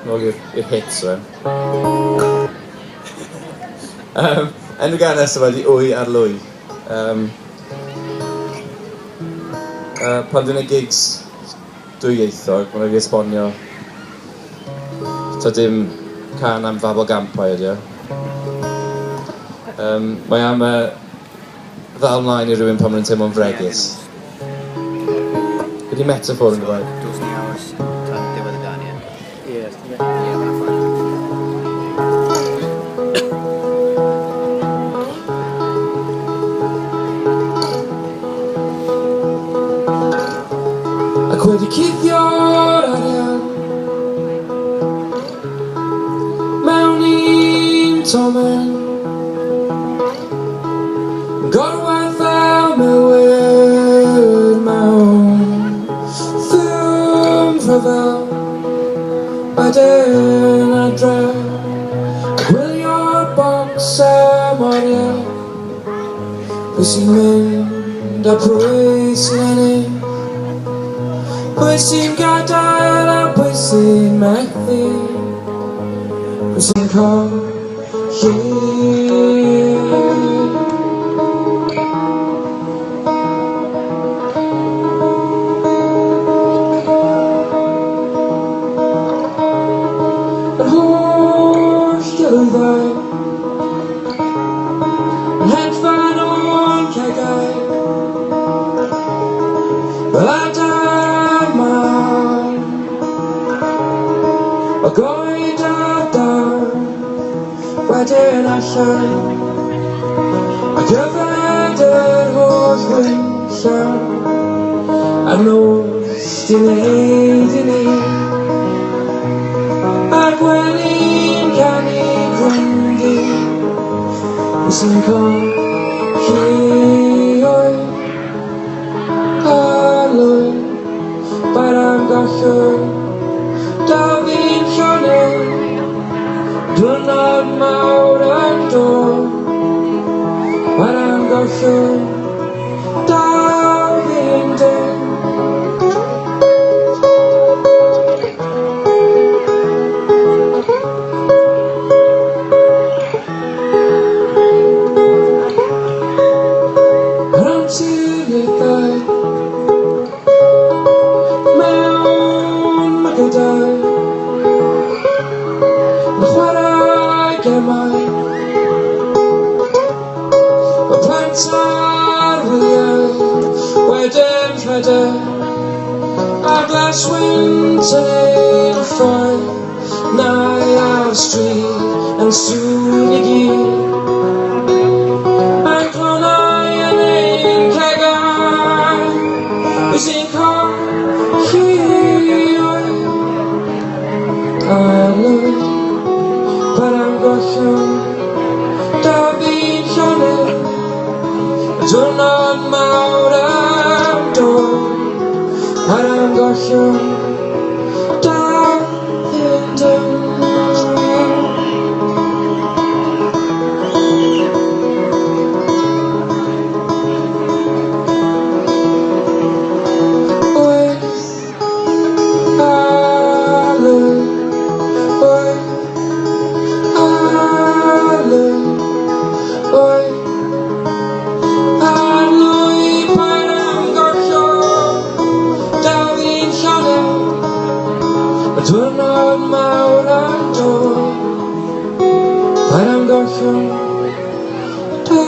nôl i'r hits rhan. Enw gan nesaf wedi Wy ar Lwy. Pan dwi'n ei gigs dwyieithog, mae'n rhaid i esbonio ta dim can am Fabel Gampau ydi o. Mae am ddal mlaen i rywun pan maen nhw'n teimlo'n fregus. Ydy metaphor yn gyfai? Dos ni awrs tan diwedd y dan, ie? Ie, mae'n ffordd. Ac wedi cuddio'r arian mewn un tomen, gorwedd fel mywyd mewn ffilm rhyfel, wedyn adre gwylio'r bocs emoriau, pwy sy'n mynd a pwy sy'n ennill, pwy sy'n gadael a pwy sy'n methu, pwy sy'n colli. Yr holl gylfau yn hedfan o'n cegau, fel adar man o goed a dan, wedyn allan ac yfed yr holl wynllaw a'r nos di wneud i ni, ac weli'n canu gwyndu, pwy sy'n colli oed ar Lwy. Ba'r am gollwng da fi'n llonydd, diwrnod mawr yn dod. Ba'r am gollwng da fi'n dyn. Yr anturiaethau mewn magydau yn chwarae gemau, y plant a'r wyliau wedyn rhedeg a glaswynt yn ein ffoi, neu ar y stryd yn sŵn i gyd, a'n clonau yn ein cegau, pwy sy'n colli oed ar Lwy. Ba'r am gollwng da fi'n llonydd, y diwrnod mawr am dod. Ba'r am gollwng da fi'n dyn. Diwrnod mawr am dod, ba'r am gollwng da